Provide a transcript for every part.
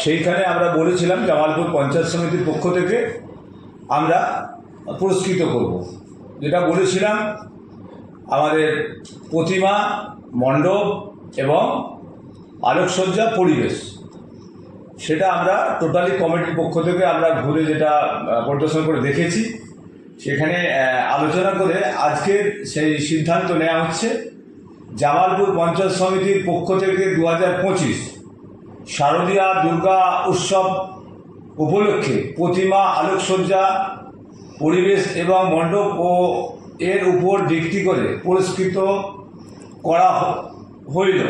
সেইখানে আমরা বলেছিলাম জামালপুর পঞ্চায়েত সমিতির পক্ষ থেকে আমরা পুরস্কৃত করব। যেটা বলেছিলাম আমাদের প্রতিমা, মণ্ডপ এবং আলোকসজ্জা পরিবেশ, সেটা আমরা টোটালি কমিটির পক্ষ থেকে আমরা ঘুরে যেটা পরিদর্শন করে দেখেছি, সেখানে আলোচনা করে আজকের সেই সিদ্ধান্ত নেওয়া হচ্ছে জামালপুর পঞ্চায়েত সমিতির পক্ষ থেকে 2025 শারদীয়া দুর্গা উৎসব উপলক্ষে প্রতিমা, আলোকসজ্জা, পরিবেশ এবং মণ্ডপ ও এর উপর ভিত্তি করে পুরস্কৃত করা হইল।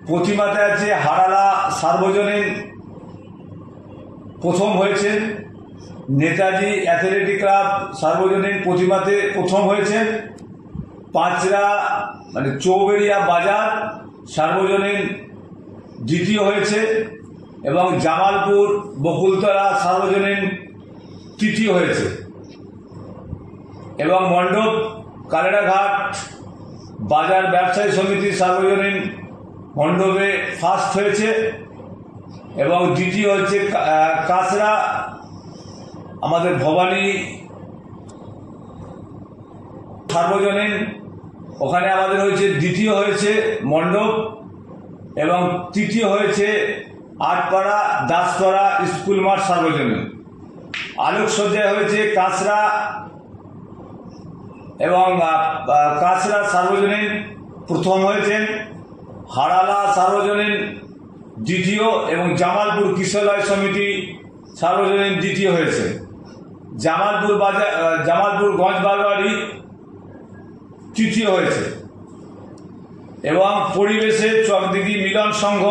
প্রতিমাতে আছে হারালা সার্বজনীন প্রথম হয়েছেন, নেতাজি অ্যাথলেটিক ক্লাব সার্বজনীন প্রতিমাতে প্রথম হয়েছেন, পাঁচরা চৌবেড়িয়া বাজার সার্বজনীন দ্বিতীয় হয়েছে এবং জামালপুর বকুলতলা সার্বজনীন তৃতীয় হয়েছে এবং মণ্ডপ কালেরাঘাট বাজার ব্যবসায়ী সমিতির সার্বজনীন মণ্ডপে ফার্স্ট হয়েছে এবং দ্বিতীয় হচ্ছে কাঁচরা আমাদের ভবানী সার্বজনীন, ওখানে আমাদের হয়েছে দ্বিতীয় হয়েছে মণ্ডপ এবং তৃতীয় হয়েছে আটপাড়া দাসপাড়া স্কুল মাঠ সার্বজনীন। আলোকসজ্জায় হয়েছে কাঁচরা এবং কাঁচরা সার্বজনীন প্রথম হয়েছেন, হারালা সার্বজনীন দ্বিতীয় এবং জামালপুর কিশোরলয় সমিতি সার্বজনীন দ্বিতীয় হয়েছে। জামালপুর গঞ্জ বারোয়ারি তৃতীয় হয়েছে এবং পরিবেশে চকদিঘি মিলন সংঘ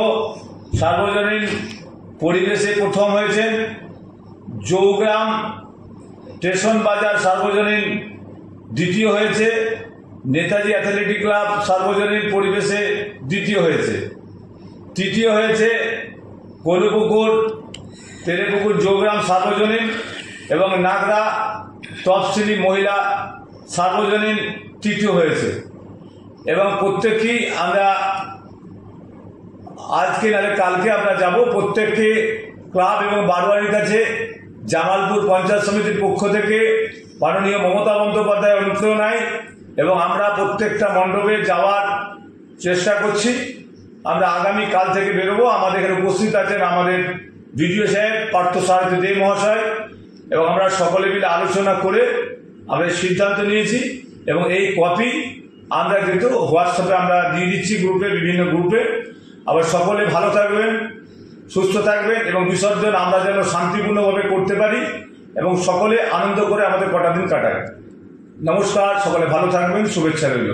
সার্বজনীন পরিবেশে প্রথম হয়েছেন, জৌগ্রাম স্টেশন বাজার সার্বজনীন দ্বিতীয় হয়েছে, নেতাজি অ্যাথলেটিক ক্লাব সার্বজনীন পরিবেশে দ্বিতীয় হয়েছে, তৃতীয় হয়েছে কলুপুকুর তেলেপুকুর জৌগ্রাম সার্বজনীন এবং নাগরা তফসিলি মহিলা সার্বজনীন তৃতীয় হয়েছে। এবং প্রত্যেকেই আমরা আজকে নাহলে কালকে আমরা যাব, প্রত্যেককে ক্লাব এবং বারোয়ারির কাছে জামালপুর পঞ্চায়েত সমিতির পক্ষ থেকে মাননীয় মমতা বন্দ্যোপাধ্যায় অনুপ্রেরণায় এবং আমরা প্রত্যেকটা মণ্ডপে যাওয়ার চেষ্টা করছি। আমরা আগামী কাল থেকে বেরোবো। আমাদের এখানে উপস্থিত আছেন আমাদের বিডিও সাহেব পার্থসারথী দে মহাশয় এবং আমরা সকলে মিলে আলোচনা করে আমরা সিদ্ধান্ত নিয়েছি এবং এই কপি আমরা কিন্তু হোয়াটসঅ্যাপে আমরা দিয়ে দিচ্ছি গ্রুপে, বিভিন্ন গ্রুপে। আবার সকলে ভালো থাকবেন, সুস্থ থাকবেন এবং বিসর্জন আমরা যেন শান্তিপূর্ণভাবে করতে পারি এবং সকলে আনন্দ করে আমাদের কটা দিন কাটায়। নমস্কার, সকলে ভালো থাকবেন, শুভেচ্ছা রইল।